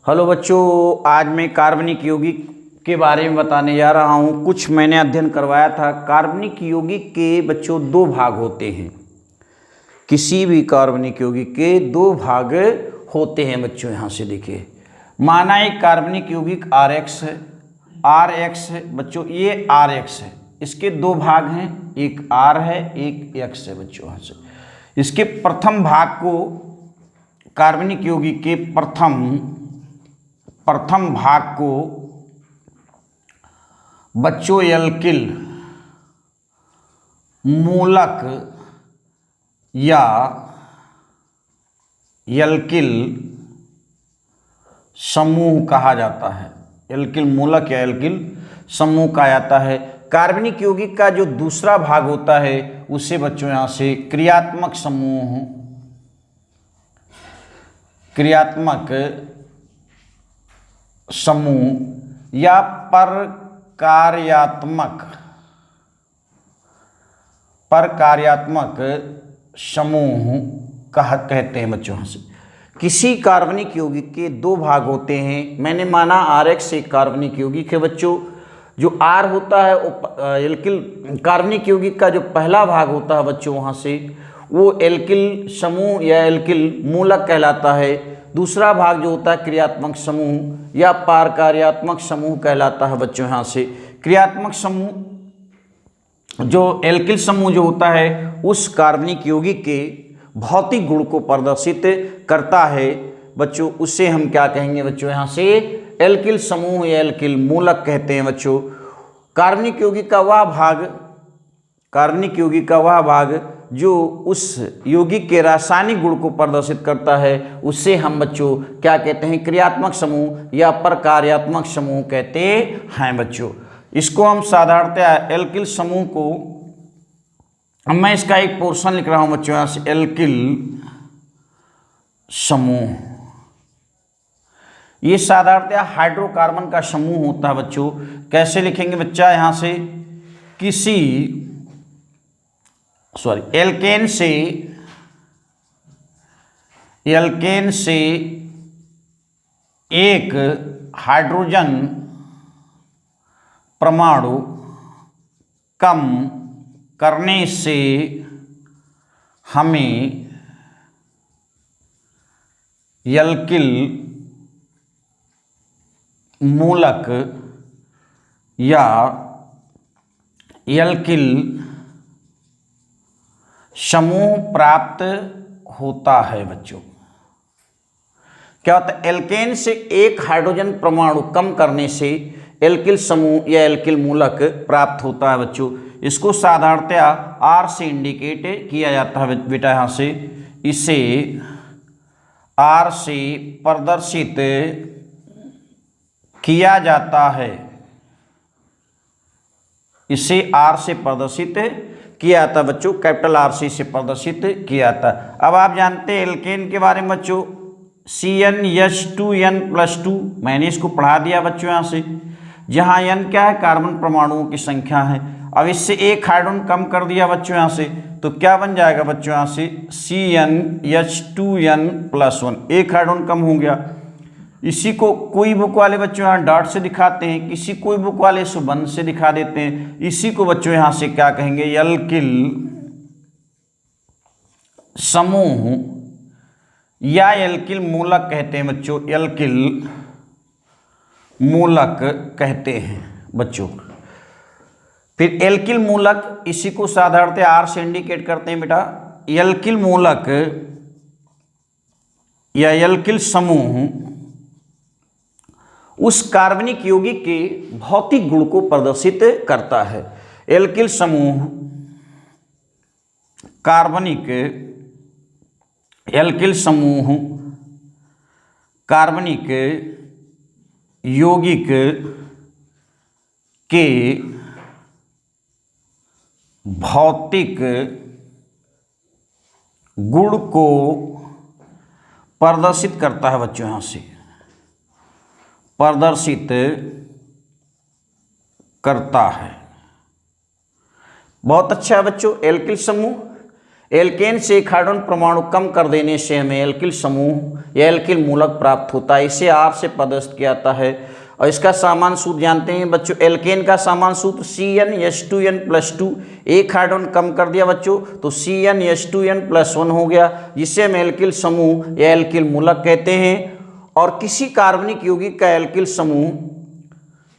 Hello बच्चों, आज मैं कार्बनिक यौगिक के बारे में बताने जा रहा हूँ। कुछ मैंने अध्ययन करवाया था। कार्बनिक यौगिक के बच्चों दो भाग होते हैं। किसी भी कार्बनिक यौगिक के दो भाग होते हैं बच्चों। यहाँ से देखिए, माना एक कार्बनिक यौगिक RX है, RX है बच्चों, ये RX है। इसके दो भाग हैं, एक R है एक X है बच्चों। यहाँ से इसके प्रथम भाग को, कार्बनिक यौगिक के प्रथम भाग को बच्चों एल्किल मूलक या एल्किल समूह कहा जाता है। एल्किल मूलक या एल्किल समूह कहा जाता है। कार्बनिक यौगिक का जो दूसरा भाग होता है उसे बच्चों यहाँ से क्रियात्मक समूह या परकार्यात्मक समूह कहते हैं बच्चों। यहाँ से किसी कार्बनिक यौगिक के दो भाग होते हैं। मैंने माना RX एक कार्बनिक यौगिक है बच्चों। जो R होता है वो एल्किल कार्बनिक यौगिक का जो पहला भाग होता है बच्चों, वहाँ से वो एल्किल समूह या एल्किल मूलक कहलाता है। दूसरा भाग जो होता है क्रियात्मक समूह या परकार्यात्मक समूह कहलाता है बच्चों। यहाँ से क्रियात्मक समूह, जो एल्किल समूह जो होता है उस कार्बनिक यौगिक के भौतिक गुण को प्रदर्शित करता है बच्चों। उससे हम क्या कहेंगे बच्चों? यहाँ से एल्किल समूह या एल्किल मूलक कहते हैं बच्चों। कार्बनिक यौगिक का वह भाग जो उस यौगिक के रासायनिक गुण को प्रदर्शित करता है उससे हम बच्चों क्या कहते हैं? क्रियात्मक समूह या परकार्यात्मक समूह कहते हैं बच्चों। इसको हम साधारणतया एल्किल समूह को, मैं इसका एक पोर्शन लिख रहा हूं बच्चों यहाँ से, एल्किल समूह। ये साधारणतया हाइड्रोकार्बन का समूह होता है बच्चों। कैसे लिखेंगे बच्चा? यहाँ से एल्केन से एक हाइड्रोजन परमाणु कम करने से हमें एल्किल मूलक या एल्किल समूह प्राप्त होता है बच्चों। क्या होता है? एल्केन से एक हाइड्रोजन परमाणु कम करने से एल्किल समूह या एल्किल मूलक प्राप्त होता है बच्चों। इसको साधारणतया R से इंडिकेट किया जाता है बेटा। यहाँ से इसे R से प्रदर्शित किया जाता है। इसे R से प्रदर्शित किया जाता है बच्चों, कैपिटल R से इसे प्रदर्शित किया जाता है। अब आप जानते हैं एल्केन के बारे में बच्चों, CnH2n+2, मैंने इसको पढ़ा दिया बच्चों यहाँ से। जहाँ N क्या है? कार्बन परमाणुओं की संख्या है। अब इससे एक हाइड्रोजन कम कर दिया बच्चों यहाँ से, तो क्या बन जाएगा बच्चों? यहाँ से CnH2n+1, एक हाइड्रोजन कम हो गया। इसी को कोई बुक वाले बच्चों यहाँ डॉट से दिखाते हैं, किसी कोई बुक वाले सुबंध से दिखा देते हैं। इसी को बच्चों यहाँ से क्या कहेंगे? एल्किल समूह या एल्किल मूलक कहते हैं बच्चों। एल्किल मूलक कहते हैं बच्चों। फिर एल्किल मूलक, इसी को साधारणतः R से इंडिकेट करते हैं बेटा। एल्किल मूलक या एल्किल समूह उस कार्बनिक यौगिक के भौतिक गुण को प्रदर्शित करता है। एल्किल समूह कार्बनिक यौगिक के भौतिक गुण को प्रदर्शित करता है बच्चों। यहाँ से प्रदर्शित करता है। बहुत अच्छा है बच्चों। एल्किल समूह एल्केन से एक हाइड्रोजन परमाणु कम कर देने से हमें एल्किल समूह या एल्किल मूलक प्राप्त होता है। इसे R से प्रदर्शित किया जाता है। और इसका सामान्य सूत्र जानते हैं बच्चों, एल्केन का सामान्य सूत्र CnH2n+2, एक हाइड्रोजन कम कर दिया बच्चों तो CnH2n+1 हो गया, जिसे हम एल्किल समूह या एल्किल मूलक कहते हैं। और किसी कार्बनिक यौगिक का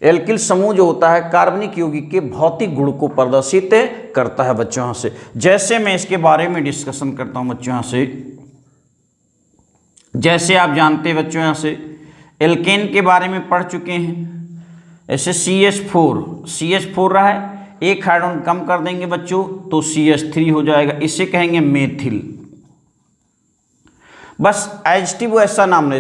एल्किल समूह जो होता है कार्बनिक यौगिक के भौतिक गुण को प्रदर्शित करता है बच्चों। यहाँ से जैसे मैं इसके बारे में डिस्कशन करता हूँ बच्चों, यहाँ से जैसे आप जानते हैं बच्चों, यहाँ से एल्केन के बारे में पढ़ चुके हैं। ऐसे CH4 रहा है, एक हाइड्रोजन कम कर देंगे बच्चों तो CH3 हो जाएगा, इसे कहेंगे मेथिल। बस एडजेक्टिव ऐसा नाम है,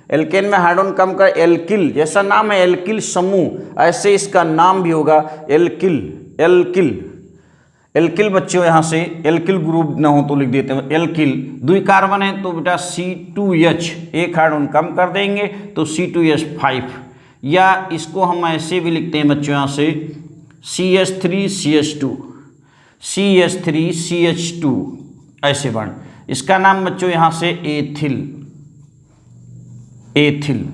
एल्केन में हाइड्रोजन कम कर एल्किल, जैसा नाम है एल्किल समूह, ऐसे इसका नाम भी होगा एल्किल बच्चों। यहाँ से एल्किल ग्रुप ना हो तो लिख देते हैं एल्किल। 2 कार्बन है तो बेटा C2H, एक हाइड्रोजन कम कर देंगे तो C2H5, या इसको हम ऐसे भी लिखते हैं बच्चों यहाँ से CH3CH2 ऐसे बन, इसका नाम बच्चों यहाँ से एथिल।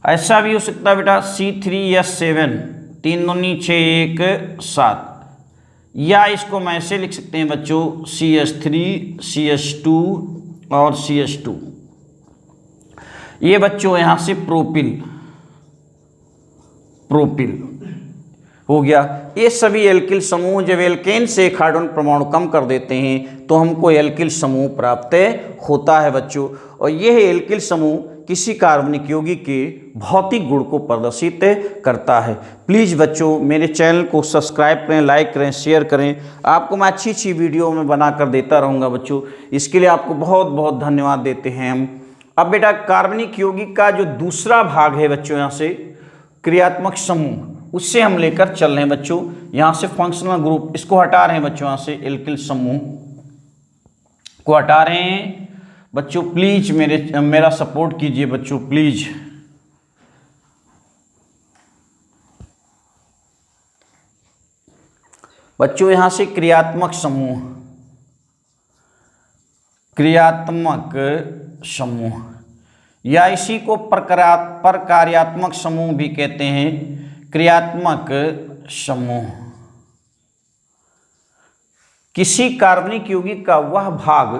ऐसा भी हो सकता है बेटा C3H7, 3 दूनी 6 1 7, या इसको मैं ऐसे लिख सकते हैं बच्चों CH3 CH2 और CH2। ये बच्चों यहाँ से प्रोपिल हो गया। ये सभी एल्किल समूह जब एल्केन से एक हाइड्रोजन परमाणु कम कर देते हैं तो हमको एल्किल समूह प्राप्त होता है बच्चों। और यह एल्किल समूह किसी कार्बनिक यौगिक के भौतिक गुण को प्रदर्शित करता है। प्लीज़ बच्चों मेरे चैनल को सब्सक्राइब करें, लाइक करें, शेयर करें। आपको मैं अच्छी वीडियो में बनाकर देता रहूँगा बच्चों, इसके लिए आपको बहुत बहुत धन्यवाद देते हैं हम। अब बेटा कार्बनिक यौगिक का जो दूसरा भाग है बच्चों, यहाँ से क्रियात्मक समूह, उससे हम लेकर चल रहे हैं बच्चों। यहाँ से फंक्शनल ग्रुप, इसको हटा रहे हैं बच्चों, यहाँ से एल्किल समूह को हटा रहे हैं बच्चों। प्लीज मेरा सपोर्ट कीजिए बच्चों, प्लीज। बच्चों यहाँ से क्रियात्मक समूह या इसी को प्रकार्यात्मक समूह भी कहते हैं। क्रियात्मक समूह किसी कार्बनिक यौगिक का वह भाग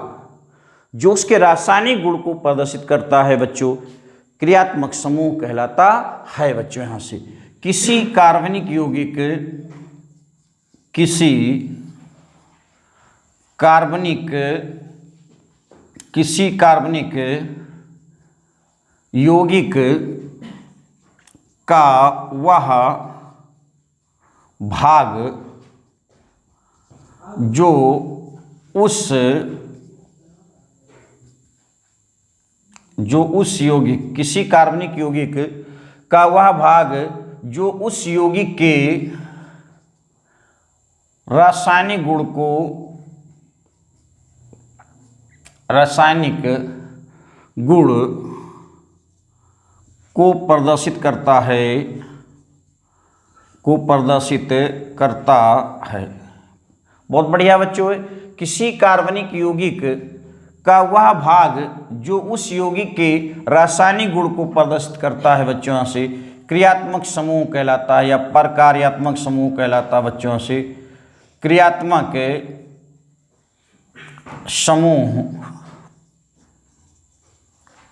जो उसके रासायनिक गुण को प्रदर्शित करता है बच्चों, क्रियात्मक समूह कहलाता है बच्चों। यहाँ से किसी कार्बनिक यौगिक का वह भाग जो उस यौगिक, किसी कार्बनिक यौगिक का वह भाग जो उस यौगिक के रासायनिक गुण को प्रदर्शित करता है। बहुत बढ़िया बच्चों। किसी कार्बनिक यौगिक का वह भाग जो उस यौगिक के रासायनिक गुण को प्रदर्शित करता है बच्चों, यहाँ से क्रियात्मक समूह कहलाता है या प्रकार्यात्मक समूह कहलाता है बच्चों। से क्रियात्मक समूह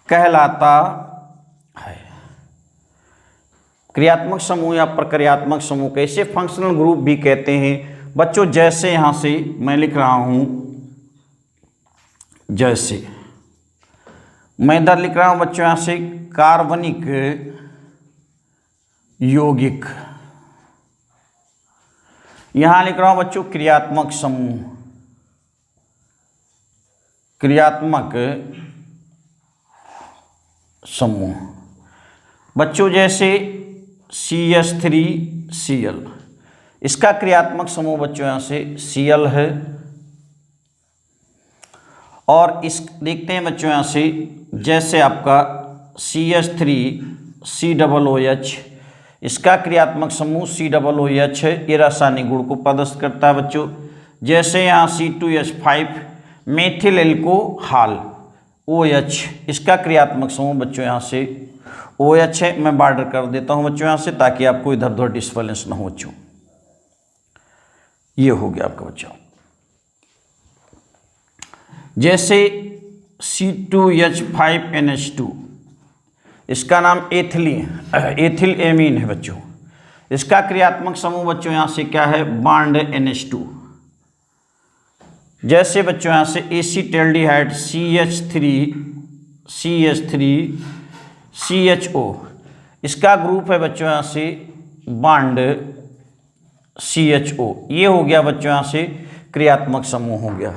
कहलाता है। क्रियात्मक समूह या प्रक्रियात्मक समूह कैसे फंक्शनल ग्रुप भी कहते हैं बच्चों। जैसे यहाँ से मैं लिख रहा हूँ, जैसे मैं इधर लिख रहा हूँ बच्चों, यहाँ से कार्बनिक यौगिक, यहाँ लिख रहा हूँ बच्चों क्रियात्मक समूह बच्चों। जैसे CH3Cl, इसका क्रियात्मक समूह बच्चों यहाँ से Cl है। और इस देखते हैं बच्चों यहाँ से, जैसे आपका CH3COOH, इसका क्रियात्मक समूह COOH है, ये रासायनिक गुण को प्रदर्शित करता है बच्चों। जैसे यहाँ C2H5 मेथिल एल्कोहल OH, इसका क्रियात्मक समूह बच्चों यहाँ से OH है। मैं बॉर्डर कर देता हूँ बच्चों यहाँ से, ताकि आपको इधर उधर डिस्बैलेंस ना हो बच्चों। ये हो गया आपका बच्चों। जैसे C2H5NH2, इसका नाम एथिल एमीन है बच्चों। इसका क्रियात्मक समूह बच्चों यहाँ से क्या है, बॉन्ड NH2। जैसे बच्चों यहाँ से एसीटैल्डिहाइड CH3CHO, इसका ग्रुप है बच्चों यहाँ से बॉन्ड CHO। ये हो गया बच्चों यहाँ से क्रियात्मक समूह हो गया।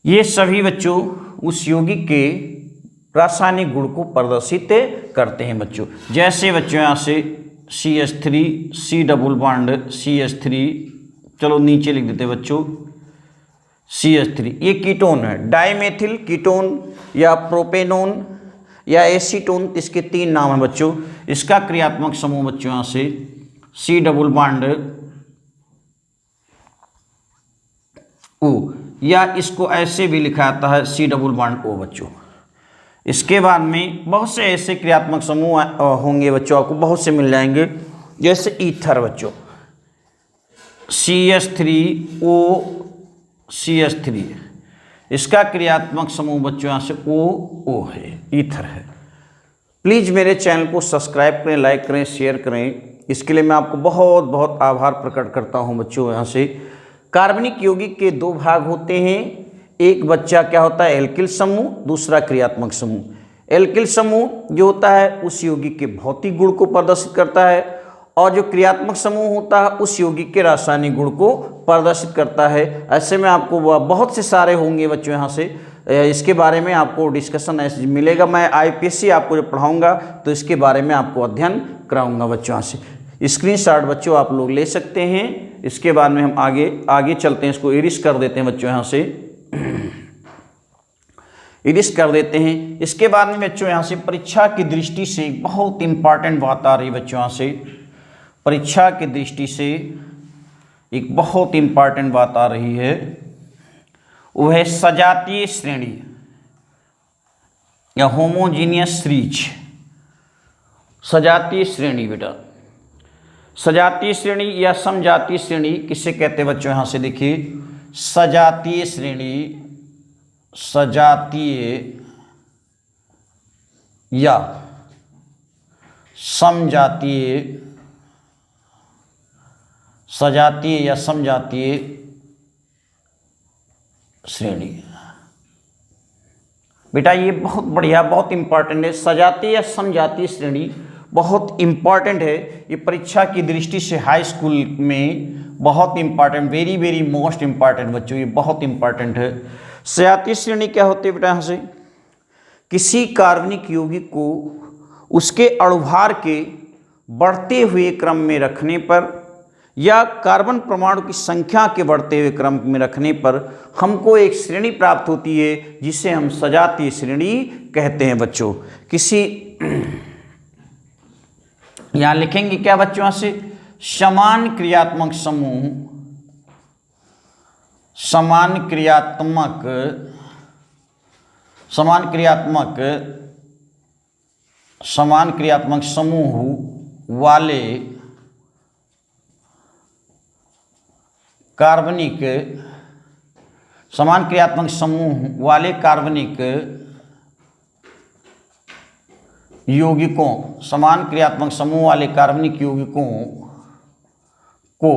ये सभी बच्चों उस यौगिक के रासायनिक गुण को प्रदर्शित करते हैं बच्चों। जैसे बच्चों यहाँ से CH3 C double bond CH3, चलो नीचे लिख देते बच्चों CH3, ये कीटोन है। डाइमेथिल कीटोन या प्रोपेनोन या एसीटोन, इसके 3 नाम हैं बच्चों। इसका क्रियात्मक समूह बच्चों यहाँ से C डबल बॉन्ड O, या इसको ऐसे भी लिखा जाता है C डबल बॉन्ड O बच्चों। इसके बाद में बहुत से ऐसे क्रियात्मक समूह होंगे बच्चों, आपको बहुत से मिल जाएंगे। जैसे ईथर बच्चों CH3OCH3, इसका क्रियात्मक समूह बच्चों यहाँ से O है, ईथर है। प्लीज़ मेरे चैनल को सब्सक्राइब करें, लाइक करें, शेयर करें। इसके लिए मैं आपको बहुत बहुत आभार प्रकट करता हूँ बच्चों। यहाँ से कार्बनिक यौगिक के 2 भाग होते हैं। एक बच्चा क्या होता है, एल्किल समूह, दूसरा क्रियात्मक समूह। एल्किल समूह जो होता है उस यौगिक के भौतिक गुण को प्रदर्शित करता है, और जो क्रियात्मक समूह होता है उस यौगिक के रासायनिक गुण को प्रदर्शित करता है। ऐसे में आपको बहुत से सारे होंगे बच्चों यहाँ से, इसके बारे में आपको डिस्कशन ऐसे मिलेगा। मैं IPSC आपको जब पढ़ाऊँगा तो इसके बारे में आपको अध्ययन कराऊँगा बच्चों। यहाँ से स्क्रीनशॉट बच्चों आप लोग ले सकते हैं। इसके बाद में हम आगे चलते हैं, इसको इरिस कर देते हैं बच्चों यहाँ से, इरिस कर देते हैं। इसके बाद में बच्चों यहाँ से परीक्षा की दृष्टि से एक बहुत इंपॉर्टेंट बात आ रही है बच्चों। यहाँ से परीक्षा की दृष्टि से एक बहुत इंपॉर्टेंट बात आ रही है, वो है सजातीय श्रेणी या होमोजीनियस सीरीज। सजातीय श्रेणी बेटा, सजातीय श्रेणी या समजातीय श्रेणी किसे कहते हैं बच्चों? यहाँ से देखिए, सजातीय श्रेणी, सजातीय या समजातीय, सजातीय या समजातीय श्रेणी। बेटा ये बहुत बढ़िया, बहुत इंपॉर्टेंट है। सजातीय या समजातीय श्रेणी बहुत इंपॉर्टेंट है। ये परीक्षा की दृष्टि से हाई स्कूल में बहुत important, very very most important बच्चों, ये बहुत इंपॉर्टेंट है। सजातीय श्रेणी क्या होती है बेटा? यहाँ से किसी कार्बनिक यौगिक को उसके अणुभार के बढ़ते हुए क्रम में रखने पर या कार्बन परमाणु की संख्या के बढ़ते हुए क्रम में रखने पर हमको एक श्रेणी प्राप्त होती है, जिसे हम सजातीय श्रेणी कहते हैं बच्चों। किसी यहां लिखेंगे क्या बच्चों? यहाँ से समान क्रियात्मक समूह, समान क्रियात्मक समूह वाले कार्बनिक, समान क्रियात्मक समूह वाले कार्बनिक यौगिकों, समान क्रियात्मक समूह वाले कार्बनिक यौगिकों को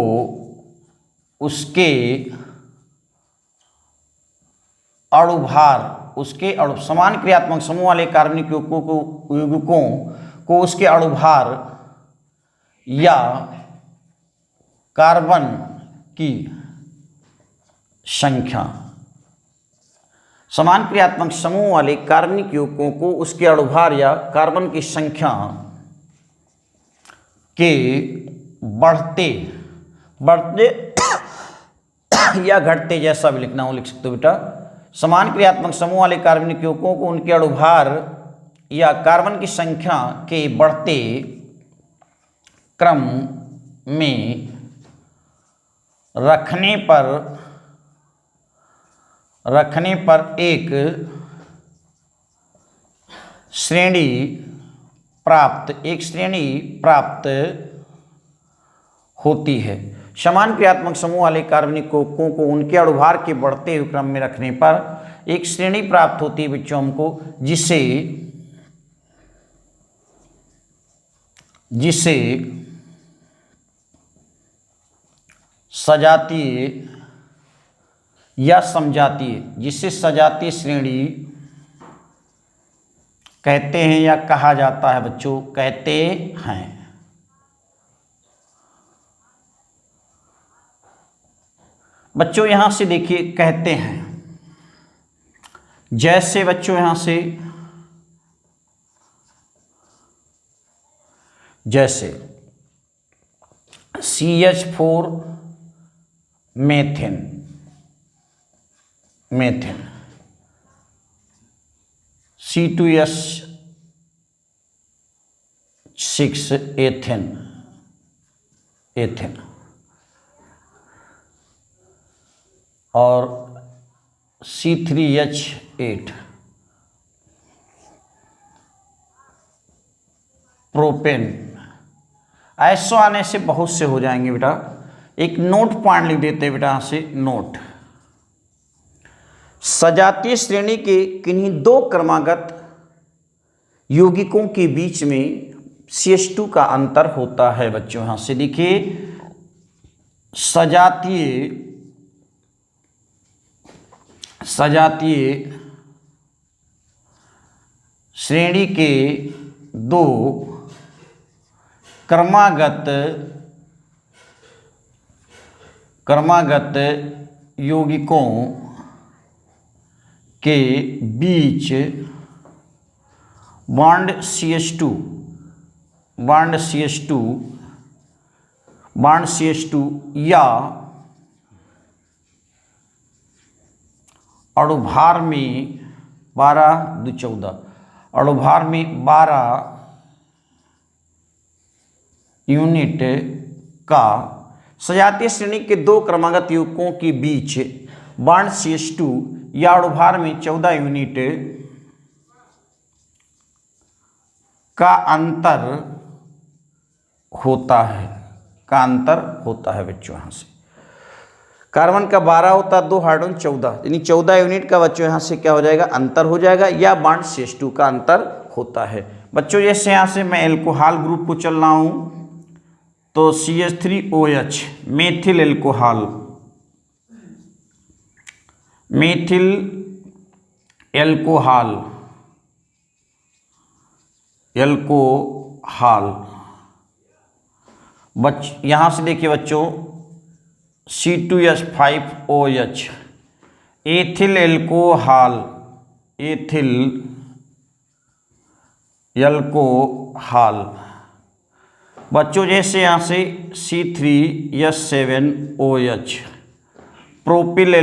उसके अणुभार, समान क्रियात्मक समूह वाले कार्बनिक यौगिकों को उसके अणुभार या कार्बन की संख्या, समान क्रियात्मक समूह वाले कार्बनिक यौगिकों को उसके अणुभार या कार्बन की संख्या के बढ़ते या घटते, जैसा भी लिखना हो लिख सकते हो बेटा। समान क्रियात्मक समूह वाले कार्बनिक यौगिकों को उनके अणुभार या कार्बन की संख्या के बढ़ते क्रम में रखने पर एक श्रेणी प्राप्त होती है। समान क्रियात्मक समूह वाले कार्बनिकों को उनके अणुभार के बढ़ते हुए क्रम में रखने पर एक श्रेणी प्राप्त होती है बच्चों हमको, जिसे सजातीय या सजातीय श्रेणी कहते हैं या कहा जाता है बच्चों, कहते हैं। बच्चों यहां से देखिए कहते हैं, जैसे बच्चों यहां से जैसे CH4 मेथेन C2H6 एथेन और C3H8 प्रोपेन। ऐसा आने से बहुत से हो जाएंगे बेटा। एक नोट पॉइंट लिख देते हैं बेटा यहाँ से, नोट। सजातीय श्रेणी के किन्हीं दो क्रमागत यौगिकों के बीच में CH2 का अंतर होता है बच्चों। यहाँ से देखिए, सजातीय श्रेणी के दो क्रमागत यौगिकों के बीच बॉन्ड CH2 या अणुभार में 12 अणुभार में 12 यूनिट का सजातीय श्रेणी के दो क्रमागत यौगिकों के बीच बॉन्ड CH2 या अणुभार में 14 यूनिट का अंतर होता है बच्चों। यहाँ से कार्बन का 12 होता है, 2 हाइड्रोजन 14, यानी 14 यूनिट का बच्चों यहाँ से क्या हो जाएगा, अंतर हो जाएगा, या बॉन्ड CH2 का अंतर होता है बच्चों। जैसे यहाँ से मैं एल्कोहल ग्रुप को चल रहा हूँ तो CH3OH मेथिल एल्कोहल यहाँ से देखिए बच्चों C2H5OH एथिल एल्कोहल बच्चों। जैसे यहाँ से C3H7OH प्रोपिल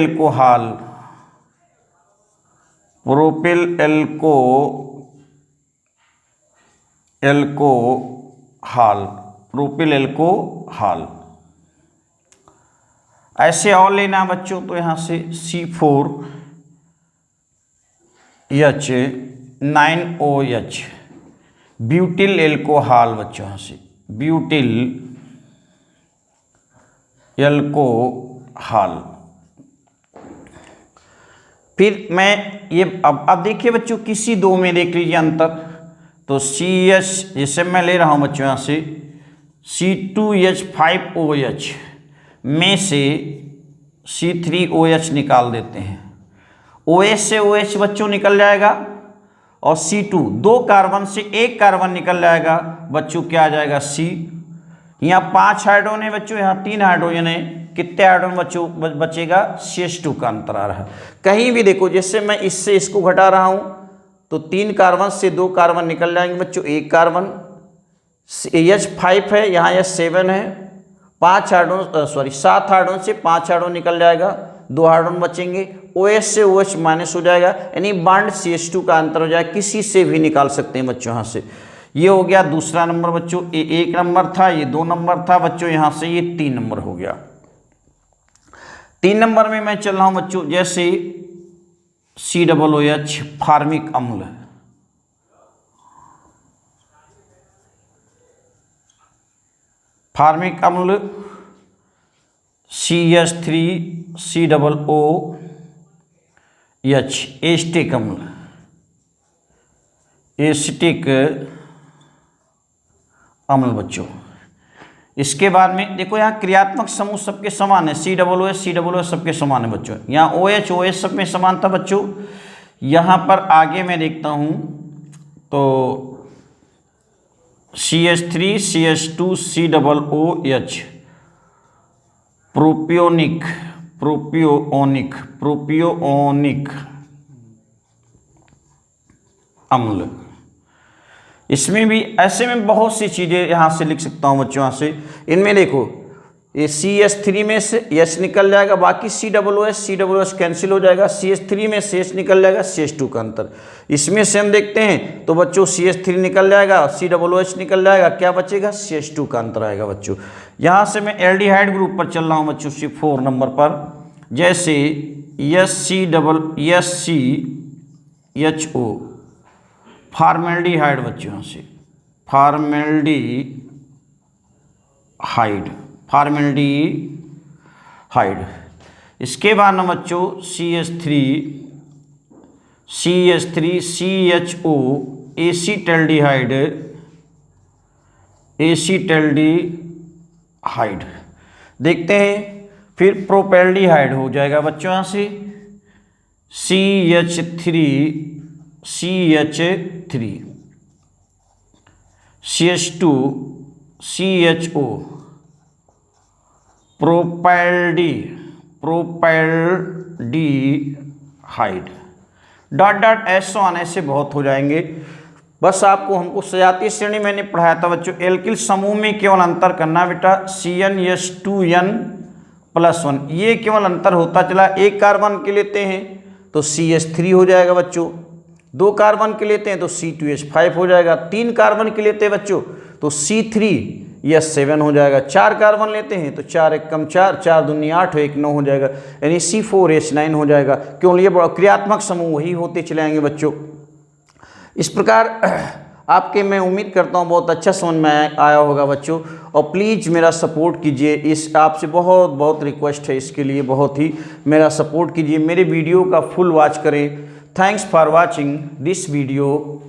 एल्कोहल। ऐसे और लेना बच्चों तो यहाँ से C4H9OH ब्यूटिल एल्कोहल बच्चों। यहाँ से ब्यूटिल एल्कोहल। फिर मैं ये अब देखिए बच्चों, किसी दो में देख लीजिए अंतर। तो CH जैसे मैं ले रहा हूँ बच्चों यहाँ से C2H5OH में से C3OH निकाल देते हैं। OH से OH बच्चों निकल जाएगा और C2 दो कार्बन से एक कार्बन निकल जाएगा बच्चों, क्या आ जाएगा C। यहाँ 5 हाइड्रोजन है बच्चों, यहाँ 3 हाइड्रोजन है, कितने हाइड्रोजन बच्चों बचेगा, CH2 का अंतर आ रहा है। कहीं भी देखो, जैसे मैं इससे इसको घटा रहा हूँ तो 3 कार्बन से 2 कार्बन निकल जाएंगे बच्चों, एक कार्बन। H5 है, यहाँ H7 है, 7 हाइड्रोजन से 5 हाइड्रोजन निकल जाएगा, 2 हाइड्रोजन बचेंगे। OH से OH माइनस हो जाएगा, यानी बॉन्ड CH2 का अंतर हो जाएगा। किसी से भी निकाल सकते हैं बच्चों। यहाँ से ये हो गया दूसरा नंबर बच्चों, ये 1 नंबर था, ये 2 नंबर था बच्चों, यहाँ से ये 3 नंबर हो गया। 3 नंबर में मैं चल रहा हूं बच्चों, जैसे COOH फार्मिक अम्ल, फार्मिक अम्ल CH3COOH एसिटिक अम्ल, एसिटिक अम्ल बच्चों। इसके बाद में देखो यहाँ क्रियात्मक समूह सबके समान है, COOH सबके समान है बच्चों। यहाँ OH सब में समान था बच्चों। यहाँ पर आगे मैं देखता हूँ तो CH3CH2COOH प्रोपियोनिक अम्ल। इसमें भी ऐसे में बहुत सी चीज़ें यहाँ से लिख सकता हूँ बच्चों। यहाँ से इनमें देखो ये CH3 में से H निकल जाएगा, बाकी COOH कैंसिल हो जाएगा, CH3 में से H निकल जाएगा, CH2 का अंतर। इसमें से हम देखते हैं तो बच्चों CH3 निकल जाएगा, COOH निकल जाएगा, क्या बचेगा, CH2 का अंतर आएगा बच्चों। यहाँ से मैं एल्डिहाइड ग्रुप पर चल रहा हूँ बच्चों, 4 नंबर पर, जैसे SCHO फॉर्मेल्डिहाइड बच्चों। यहाँ से फॉर्मेल्डिहाइड। इसके बाद ना बच्चों CH3CHO एसिटल्डिहाइड देखते हैं। फिर प्रोपेल्डिहाइड हो जाएगा बच्चों। यहाँ से CH3 CH2CHO प्रोपेल्डिहाइड डॉट ऐसे आने से बहुत हो जाएंगे। बस आपको हमको सजातीय श्रेणी मैंने पढ़ाया था बच्चों। एल्किल समूह में केवल अंतर करना बेटा, CnH2n+1 ये केवल अंतर होता चला। एक कार्बन के लेते हैं तो CH3 हो जाएगा बच्चों, 2 कार्बन के लेते हैं तो C2H5 हो जाएगा, 3 कार्बन के लेते हैं बच्चों तो C3H7 हो जाएगा, 4 कार्बन लेते हैं तो 4 1 कम 4, 4 दूनी 8, 1 9 हो जाएगा, यानी C4H9 हो जाएगा। क्यों, ये बड़ा क्रियात्मक समूह वही होते चले आएंगे बच्चों। इस प्रकार आपके मैं उम्मीद करता हूँ बहुत अच्छा समझ में आया होगा बच्चों। और प्लीज़ मेरा सपोर्ट कीजिए, इस आपसे बहुत बहुत रिक्वेस्ट है, इसके लिए बहुत ही मेरा सपोर्ट कीजिए, मेरे वीडियो का फुल वॉच करें। Thanks for watching this video.